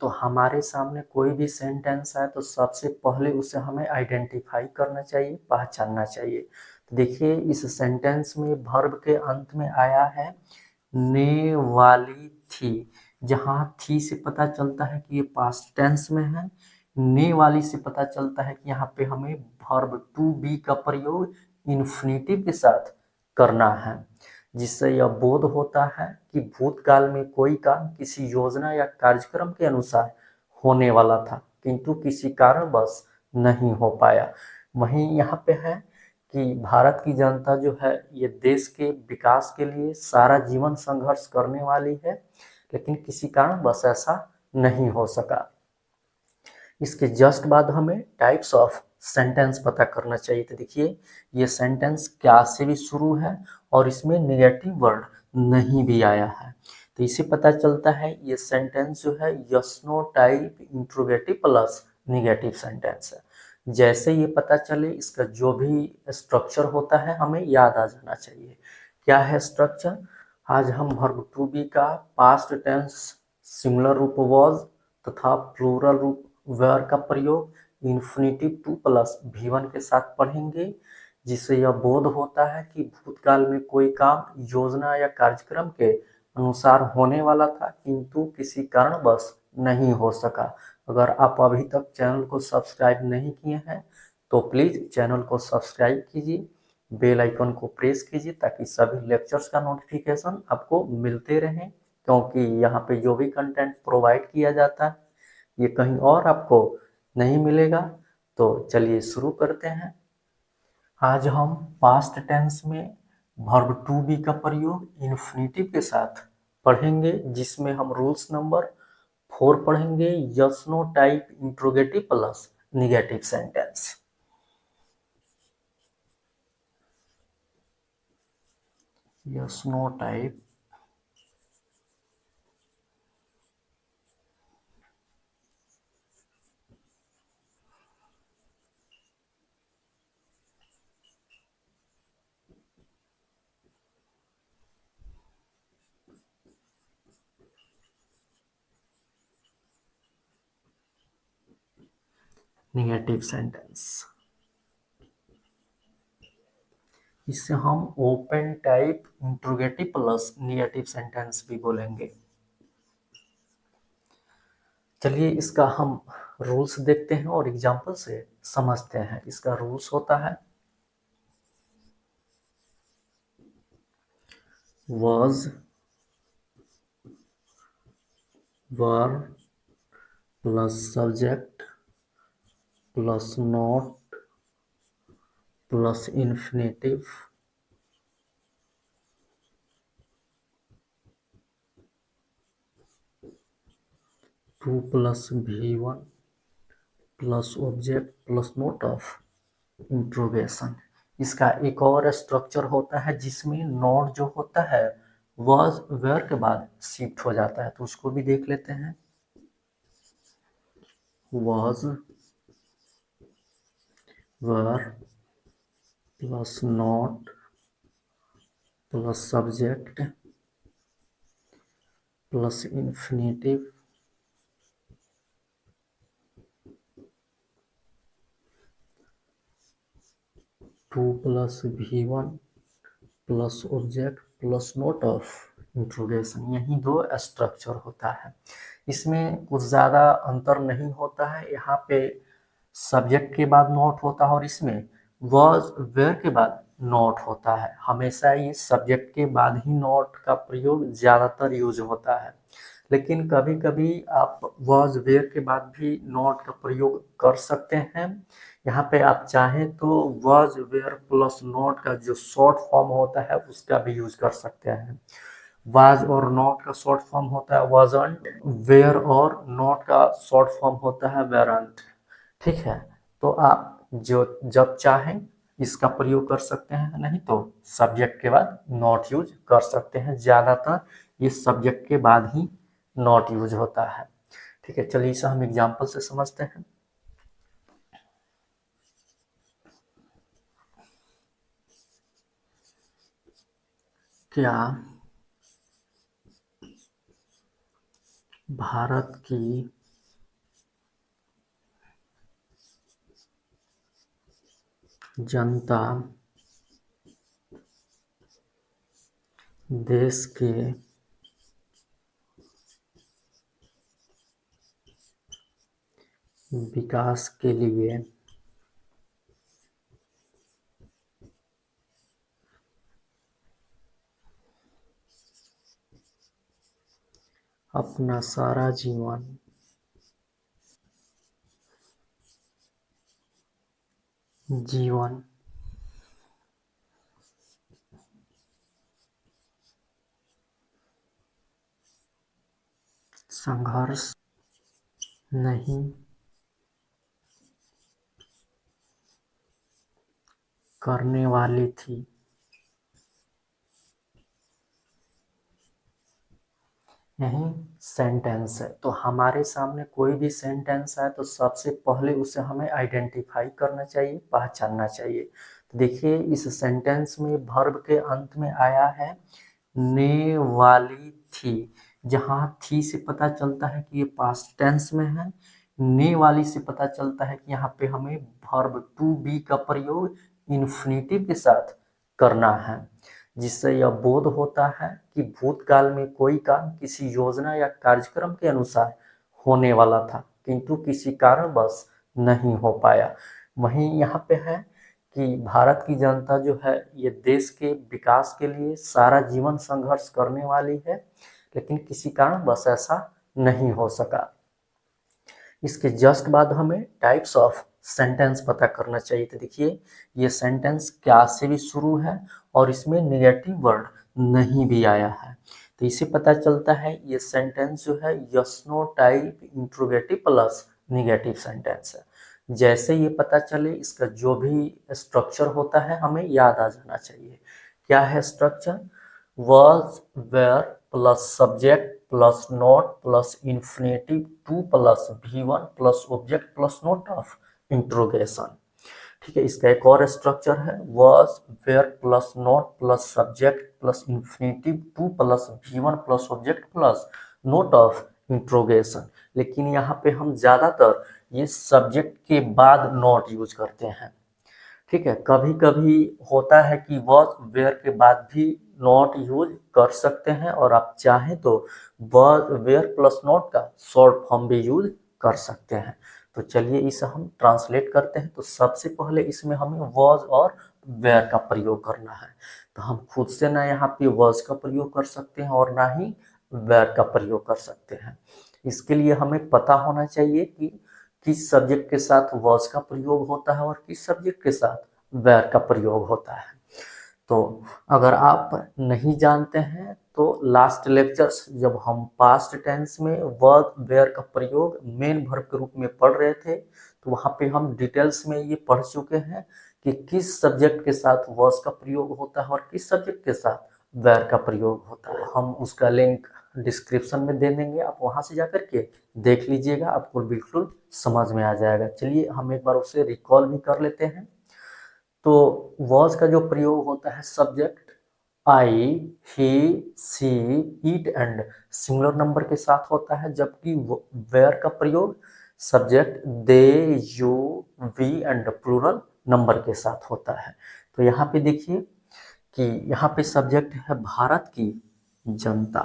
तो हमारे सामने कोई भी सेंटेंस है तो सबसे पहले उसे हमें आइडेंटिफाई करना चाहिए, पहचानना चाहिए। तो देखिए इस सेंटेंस में वर्ब के अंत में आया है ने वाली थी। जहाँ थी से पता चलता है कि ये पास्ट टेंस में है, ने वाली से पता चलता है कि यहाँ पे हमें वर्ब टू बी का प्रयोग इन्फिनिटिव के साथ करना है, जिससे यह बोध होता है कि भूतकाल में कोई काम किसी योजना या कार्यक्रम के अनुसार होने वाला था किंतु किसी कारणवश नहीं हो पाया। वहीं यहाँ पे है कि भारत की जनता जो है ये देश के विकास के लिए सारा जीवन संघर्ष करने वाली है, लेकिन किसी कारणवश ऐसा नहीं हो सका। इसके जस्ट बाद हमें टाइप्स ऑफ सेंटेंस पता करना चाहिए। तो देखिए ये सेंटेंस क्या से भी शुरू है और इसमें नेगेटिव वर्ड नहीं भी आया है, तो इसे पता चलता है ये सेंटेंस जो है yes no type interrogative plus negative sentence है। जैसे ये पता चले इसका जो भी स्ट्रक्चर होता है हमें याद आ जाना चाहिए। क्या है स्ट्रक्चर? आज हम वर्ब टू बी का पास्ट टेंस सिंगुलर रूप वॉज तथा प्लूरल रूप वेयर का प्रयोग इन्फिनिटिव टू प्लस V1 के साथ पढ़ेंगे, जिससे यह बोध होता है कि भूतकाल में कोई काम योजना या कार्यक्रम के अनुसार होने वाला था किंतु किसी कारणवश नहीं हो सका। अगर आप अभी तक चैनल को सब्सक्राइब नहीं किए हैं तो प्लीज़ चैनल को सब्सक्राइब कीजिए, बेल आइकन को प्रेस कीजिए ताकि सभी लेक्चर्स का नोटिफिकेशन आपको मिलते रहें, क्योंकि यहाँ पे जो भी कंटेंट प्रोवाइड किया जाता है ये कहीं और आपको नहीं मिलेगा। तो चलिए शुरू करते हैं। आज हम पास्ट टेंस में वर्ब टू बी का प्रयोग इन्फिनिटिव के साथ पढ़ेंगे, जिसमें हम रूल्स नंबर 4 पढ़ेंगे, yes no type interrogative plus negative sentence. Yes no type negative sentence. इसे हम open type interrogative plus negative sentence भी बोलेंगे। चलिए इसका हम रूल्स देखते हैं और एग्जाम्पल से समझते हैं। इसका रूल्स होता है was, were plus subject plus not plus infinitive two plus V1 plus object plus note of interrogation. इसका एक और स्ट्रक्चर होता है जिसमें नोट जो होता है was where के बाद शिफ्ट हो जाता है, तो उसको भी देख लेते हैं। was, were plus not plus subject plus infinitive two plus V1 plus object plus note of interrogation. यही दो स्ट्रक्चर होता है। इसमें कुछ ज़्यादा अंतर नहीं होता है। यहाँ पे सब्जेक्ट के बाद नोट होता है और इसमें वॉज वेयर के बाद नोट होता है। हमेशा ये सब्जेक्ट के बाद ही नोट का प्रयोग ज़्यादातर यूज होता है, लेकिन कभी कभी आप वॉज वेयर के बाद भी नोट का प्रयोग कर सकते हैं। यहाँ पे आप चाहें तो वॉज वेयर प्लस नोट का जो शॉर्ट फॉर्म होता है उसका भी यूज कर सकते हैं। वाज और नॉट का शॉर्ट फॉर्म होता है वाजंट, वेयर और नॉट का शॉर्ट फॉर्म होता है वेरंट। ठीक है, तो आप जो जब चाहें इसका प्रयोग कर सकते हैं, नहीं तो सब्जेक्ट के बाद नॉट यूज कर सकते हैं। ज़्यादातर ये सब्जेक्ट के बाद ही नॉट यूज होता है। ठीक है, चलिए इसे हम एग्जाम्पल से समझते हैं। क्या भारत की जनता देश के विकास के लिए अपना सारा जीवन संघर्ष नहीं करने वाली थी। यही सेंटेंस है। तो हमारे सामने कोई भी सेंटेंस है तो सबसे पहले उसे हमें आइडेंटिफाई करना चाहिए, पहचानना चाहिए। तो देखिए इस सेंटेंस में वर्ब के अंत में आया है ने वाली थी। जहाँ थी से पता चलता है कि ये पास्ट टेंस में है, ने वाली से पता चलता है कि यहाँ पे हमें वर्ब टू बी का प्रयोग इन्फिनिटिव के साथ करना है, जिससे यह बोध होता है कि भूतकाल में कोई काम किसी योजना या कार्यक्रम के अनुसार होने वाला था किंतु किसी कारणवश नहीं हो पाया। वहीं यहाँ पे है कि भारत की जनता जो है ये देश के विकास के लिए सारा जीवन संघर्ष करने वाली है, लेकिन किसी कारणवश ऐसा नहीं हो सका। इसके जस्ट बाद हमें टाइप्स ऑफ सेंटेंस पता करना चाहिए। तो देखिए ये सेंटेंस क्या से भी शुरू है और इसमें नेगेटिव वर्ड नहीं भी आया है, तो इससे पता चलता है ये सेंटेंस जो है yes no type interrogative plus negative sentence है। जैसे ये पता चले इसका जो भी स्ट्रक्चर होता है हमें याद आ जाना चाहिए। क्या है structure? was, were plus subject plus note plus infinitive two plus V1 plus object plus note of interrogation. ठीक है, इसका एक और स्ट्रक्चर है was, were plus note plus subject plus infinitive two plus V1 plus object plus note of interrogation. लेकिन यहाँ पे हम ज्यादातर ये सब्जेक्ट के बाद नोट यूज करते हैं। ठीक है, कभी कभी होता है कि वॉज वेयर के बाद भी नॉट यूज कर सकते हैं और आप चाहें तो वॉज वेयर प्लस नॉट का शॉर्ट फॉर्म भी यूज कर सकते हैं। तो चलिए इसे हम ट्रांसलेट करते हैं। तो सबसे पहले इसमें हमें वॉज और वेयर का प्रयोग करना है। तो हम खुद से ना यहाँ पे वॉज का प्रयोग कर सकते हैं और ना ही वेयर का प्रयोग कर सकते हैं। इसके लिए हमें पता होना चाहिए कि किस सब्जेक्ट के साथ वॉज का प्रयोग होता है और किस सब्जेक्ट के साथ वेयर का प्रयोग होता है। तो अगर आप नहीं जानते हैं तो लास्ट लेक्चर्स जब हम पास्ट टेंस में वर्ब वेयर का प्रयोग मेन वर्ब के रूप में पढ़ रहे थे तो वहाँ पे हम डिटेल्स में ये पढ़ चुके हैं कि किस सब्जेक्ट के साथ वर्ब का प्रयोग होता है और किस सब्जेक्ट के साथ वेयर का प्रयोग होता है। हम उसका लिंक डिस्क्रिप्शन में दे देंगे, आप वहाँ से जाकर के देख लीजिएगा, आपको बिल्कुल समझ में आ जाएगा। चलिए हम एक बार उसे रिकॉल भी कर लेते हैं। तो वॉज का जो प्रयोग होता है subject I, he, she, it and singular number के साथ होता है, जबकि वेयर का प्रयोग subject they, you, we and plural number के साथ होता है। तो यहाँ पे देखिए कि यहाँ पे सब्जेक्ट है भारत की जनता।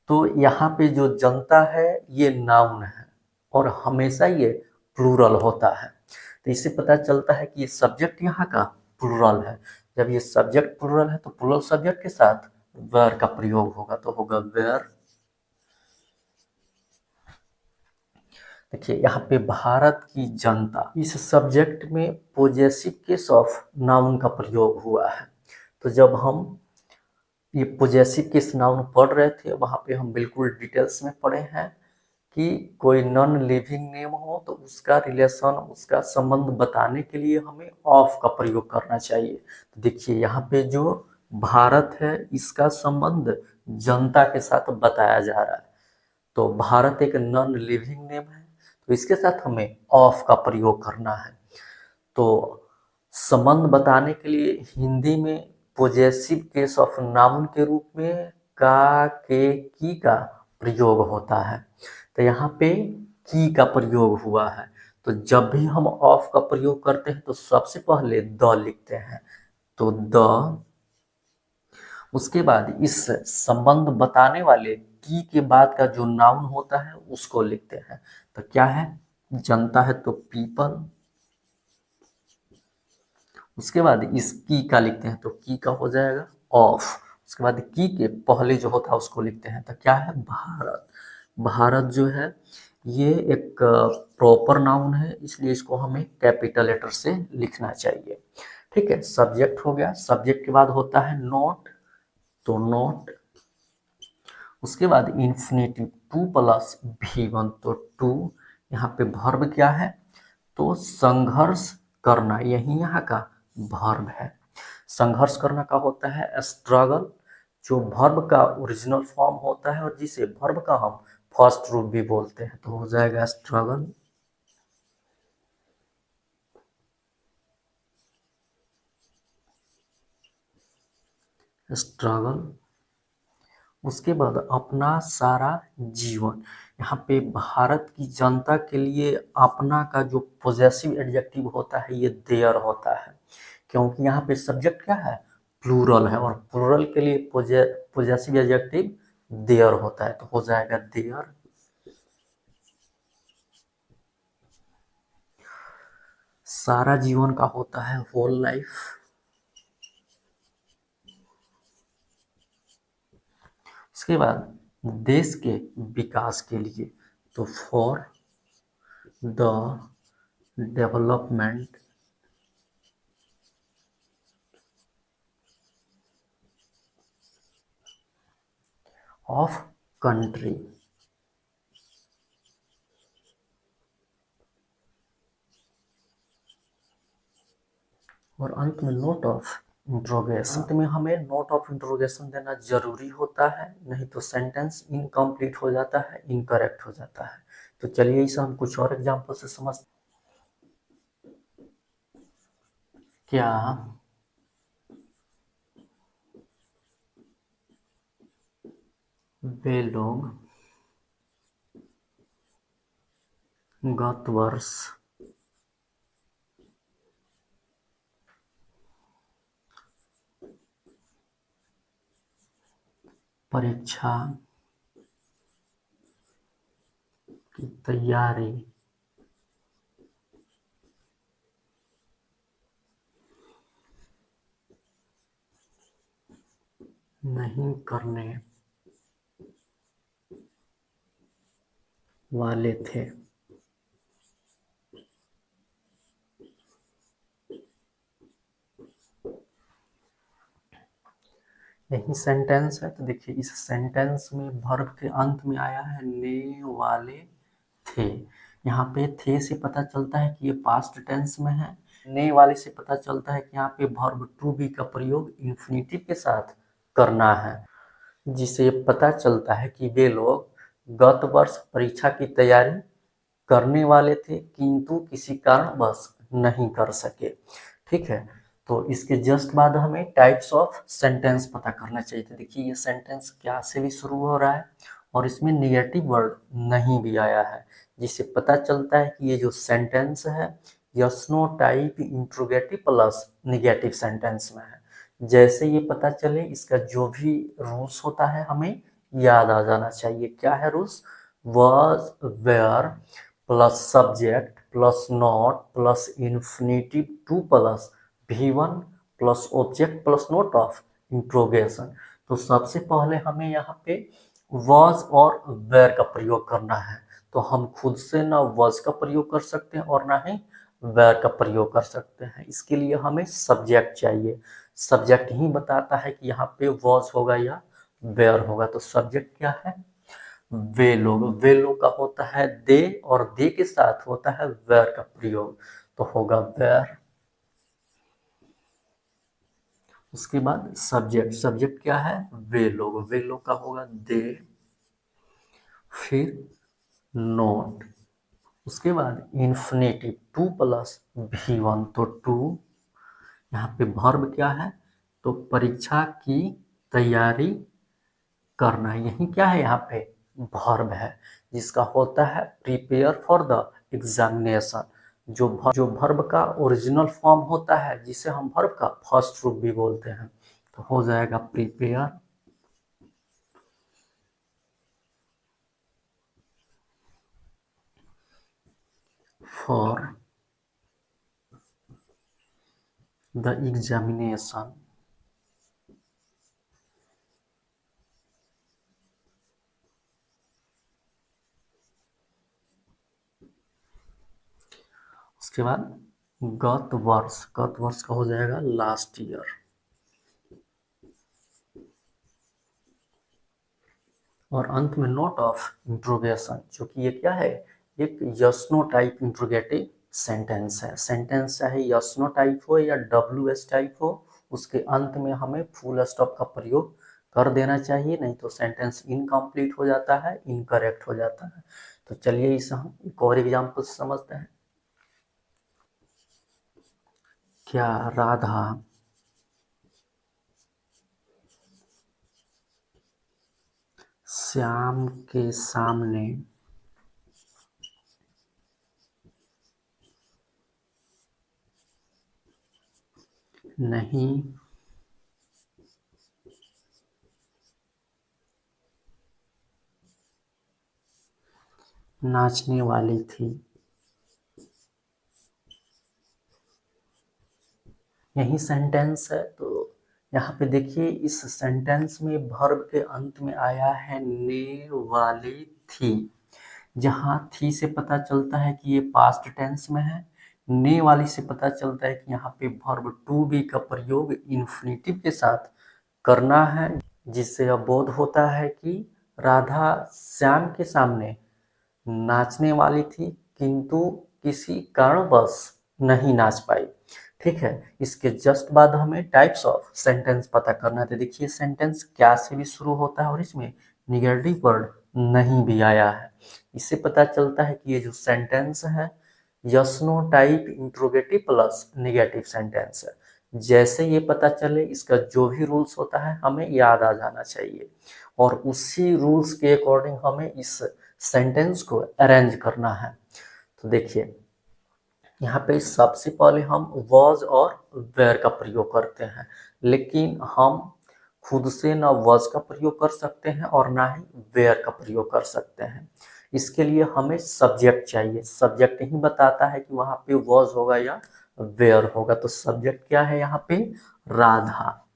तो यहाँ पे जो जनता है ये नाउन है और हमेशा ये प्लूरल होता है। तो इससे पता चलता है कि ये सब्जेक्ट यहाँ का प्लूरल है। जब ये सब्जेक्ट प्लूरल है तो प्लूरल सब्जेक्ट के साथ वेयर का प्रयोग होगा, तो होगा वेयर। देखिए यहाँ पे भारत की जनता, इस सब्जेक्ट में पोजेसिव केस ऑफ नाउन का प्रयोग हुआ है। तो जब हम ये पोजेसिव केस नाउन पढ़ रहे थे वहाँ पे हम बिल्कुल डिटेल्स में पढ़े हैं कि कोई नॉन लिविंग नेम हो तो उसका रिलेशन, उसका संबंध बताने के लिए हमें ऑफ का प्रयोग करना चाहिए। तो देखिए यहाँ पे जो भारत है इसका संबंध जनता के साथ बताया जा रहा है। तो भारत एक नॉन लिविंग नेम है तो इसके साथ हमें ऑफ का प्रयोग करना है। तो संबंध बताने के लिए हिंदी में पोजेसिव केस ऑफ नाउन के रूप में का, के, की का प्रयोग होता है। तो यहाँ पे की का प्रयोग हुआ है। तो जब भी हम ऑफ का प्रयोग करते हैं तो सबसे पहले द लिखते हैं, तो द, उसके बाद इस संबंध बताने वाले की के बाद का जो नाउन होता है उसको लिखते हैं। तो क्या है, जनता है तो पीपल। उसके बाद इस की का लिखते हैं तो की का हो जाएगा ऑफ। उसके बाद की के पहले जो होता है उसको लिखते हैं, तो क्या है, भारत। भारत जो है ये एक प्रॉपर नाउन है, इसलिए इसको हमें कैपिटल लेटर से लिखना चाहिए। ठीक है, सब्जेक्ट हो गया। सब्जेक्ट के बाद होता है नोट, तो नोट। उसके बाद इन्फिनेटिव टू प्लस भी वन, तो टू। यहाँ पे वर्ब क्या है, तो संघर्ष करना, यही यहाँ का वर्ब है। संघर्ष करना का होता है स्ट्रगल, जो वर्ब का ओरिजिनल फॉर्म होता है और जिसे वर्ब का हम फर्स्ट रूप भी बोलते हैं, तो हो जाएगा स्ट्रगल। स्ट्रगल। उसके बाद अपना सारा जीवन, यहाँ पे भारत की जनता के लिए अपना का जो पॉजेसिव एडजेक्टिव होता है ये देयर होता है, क्योंकि यहाँ पे सब्जेक्ट क्या है, प्लूरल है, और प्लूरल के लिए पॉजेसिव एडजेक्टिव देयर होता है, तो हो जाएगा देयर। सारा जीवन का होता है होल लाइफ। इसके बाद देश के विकास के लिए, तो for the development of country. और अंत में नोट ऑफ इंट्रोगेशन। अंत में हमें नोट ऑफ इंट्रोगेशन देना जरूरी होता है, नहीं तो सेंटेंस इनकम्प्लीट हो जाता है, इनकरेक्ट हो जाता है। तो चलिए इसे हम कुछ और एग्जाम्पल से समझते। क्या वे लोग गत वर्ष परीक्षा की तैयारी नहीं करने वाले थे। यही सेंटेंस है, तो देखिए इस सेंटेंस में वर्ब के अंत में आया है ने वाले थे। यहाँ पे थे से पता चलता है कि ये पास्ट टेंस में है। ने वाले से पता चलता है कि यहाँ पे वर्ब टू बी का प्रयोग इन्फिनिटिव के साथ करना है, जिससे ये पता चलता है कि वे लोग गत वर्ष परीक्षा की तैयारी करने वाले थे, किंतु किसी कारणवश नहीं कर सके। ठीक है, तो इसके जस्ट बाद हमें टाइप्स ऑफ सेंटेंस पता करना चाहिए। तो देखिए ये सेंटेंस क्या से भी शुरू हो रहा है और इसमें निगेटिव वर्ड नहीं भी आया है, जिससे पता चलता है कि ये जो सेंटेंस है yes no type interrogative plus negative sentence में है। जैसे ये पता चले इसका जो भी रूल्स होता है हमें याद आ जाना चाहिए। क्या है rules, was were plus subject plus not plus infinitive two plus V1 plus object plus note of interrogation. तो सबसे पहले हमें यहाँ पे was और were का प्रयोग करना है, तो हम खुद से ना was का प्रयोग कर सकते हैं और ना ही were का प्रयोग कर सकते हैं। इसके लिए हमें सब्जेक्ट चाहिए, सब्जेक्ट ही बताता है कि यहाँ पे was होगा या were होगा। तो सब्जेक्ट क्या है, वे लोग। वे लोग का होता है दे, और दे के साथ होता है वेर का प्रयोग, तो होगा वेर। उसके बाद सब्जेक्ट, सब्जेक्ट क्या है, वे लोग। वे लोग का होगा दे, फिर नोट। उसके बाद इन्फिनेटिव टू प्लस V1, तो टू। यहाँ पे वर्ब क्या है, तो परीक्षा की तैयारी करना, यही क्या है यहाँ पे वर्ब है, जिसका होता है प्रिपेयर फॉर द एग्जामिनेशन। जो वर्ब का ओरिजिनल फॉर्म होता है, जिसे हम वर्ब का फर्स्ट रूप भी बोलते हैं, तो हो जाएगा प्रिपेयर फॉर द एग्जामिनेशन। उसके बाद गत वर्ष का हो जाएगा लास्ट ईयर। और अंत में नोट ऑफ इंट्रोगेशन, जो कि ये क्या है, एक yes no type interrogative sentence है। सेंटेंस चाहे यस नो टाइप हो या WS टाइप हो, उसके अंत में हमें फुल स्टॉप का प्रयोग कर देना चाहिए, नहीं तो सेंटेंस इनकम्प्लीट हो जाता है, इनकरेक्ट हो जाता है। तो चलिए इसे हम एक और एग्जाम्पल से समझते हैं। क्या राधा श्याम के सामने नहीं नाचने वाली थी? यही सेंटेंस है। तो यहाँ पे देखिए, इस सेंटेंस में वर्ब के अंत में आया है ने वाली थी। जहाँ थी से पता चलता है कि ये पास्ट टेंस में है, ने वाली से पता चलता है कि यहाँ पे वर्ब टू बी का प्रयोग इन्फिनिटिव के साथ करना है, जिससे यह बोध होता है कि राधा श्याम के सामने नाचने वाली थी, किंतु किसी कारणवश नहीं नाच पाई। ठीक है, इसके जस्ट बाद हमें टाइप्स ऑफ सेंटेंस पता करना है। तो देखिए, सेंटेंस क्या से भी शुरू होता है और इसमें निगेटिव वर्ड नहीं भी आया है। इससे पता चलता है कि ये जो सेंटेंस है, yes no type interrogative plus negative sentence है। जैसे ये पता चले, इसका जो भी रूल्स होता है हमें याद आ जाना चाहिए, और उसी रूल्स के अकॉर्डिंग हमें इस सेंटेंस को अरेंज करना है। तो देखिए, यहाँ पे सबसे पहले हम वॉज और वेयर का प्रयोग करते हैं, लेकिन हम खुद से ना वॉज का प्रयोग कर सकते हैं और ना ही वेयर का प्रयोग कर सकते हैं। इसके लिए हमें सब्जेक्ट चाहिए। सब्जेक्ट ही बताता है कि वहाँ पे वॉज होगा या वेयर होगा। तो सब्जेक्ट क्या है यहाँ पे? राधा।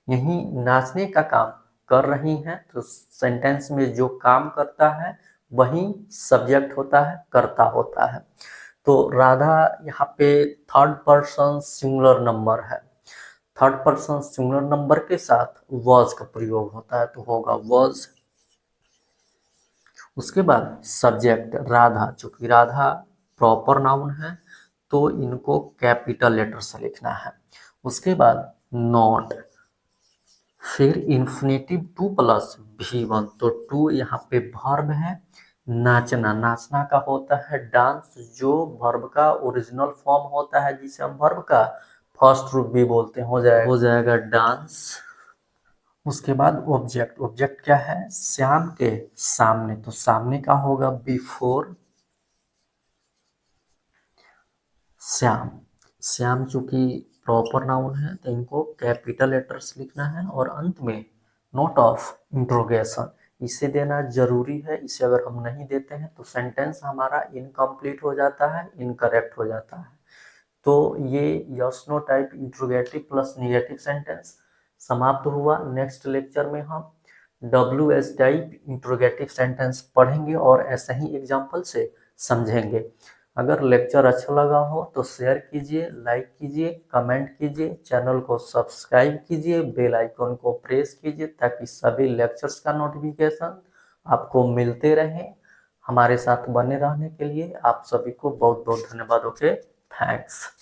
यही नाचने का काम कर रही हैं, तो सेंटेंस में जो काम करता है वही सब्जेक्ट होता है, कर्ता होता है। तो राधा यहाँ पे थर्ड पर्सन सिंगुलर नंबर है। थर्ड पर्सन सिंगुलर नंबर के साथ वॉज का प्रयोग होता है, तो होगा वॉज। उसके बाद सब्जेक्ट राधा, चूंकि राधा प्रॉपर नाउन है तो इनको कैपिटल लेटर से लिखना है। उसके बाद नॉट, फिर इन्फिनेटिव टू प्लस V1, तो टू यहाँ पे वर्ब है। नाचना, नाचना का होता है डांस, जो वर्ब का ओरिजिनल फॉर्म होता है, जिसे हम वर्ब का फर्स्ट रूप भी बोलते हैं। हो जाएगा डांस। उसके बाद ऑब्जेक्ट, ऑब्जेक्ट क्या है? श्याम के सामने, तो सामने का होगा बिफोर श्याम। श्याम चूंकि प्रॉपर नाउन है तो इनको कैपिटल लेटर्स लिखना है, और अंत में नोट ऑफ इंट्रोगेशन इसे देना जरूरी है। इसे अगर हम नहीं देते हैं तो सेंटेंस हमारा इनकम्प्लीट हो जाता है, इनकरेक्ट हो जाता है। तो ये yes no type interrogative plus negative sentence समाप्त हुआ। नेक्स्ट लेक्चर में हम WS टाइप इंट्रोगेटिव सेंटेंस पढ़ेंगे और ऐसे ही एग्जाम्पल से समझेंगे। अगर लेक्चर अच्छा लगा हो तो शेयर कीजिए, लाइक कीजिए, कमेंट कीजिए, चैनल को सब्सक्राइब कीजिए, बेल आइकन को प्रेस कीजिए, ताकि सभी लेक्चर्स का नोटिफिकेशन आपको मिलते रहे। हमारे साथ बने रहने के लिए आप सभी को बहुत बहुत धन्यवाद। Okay, thanks.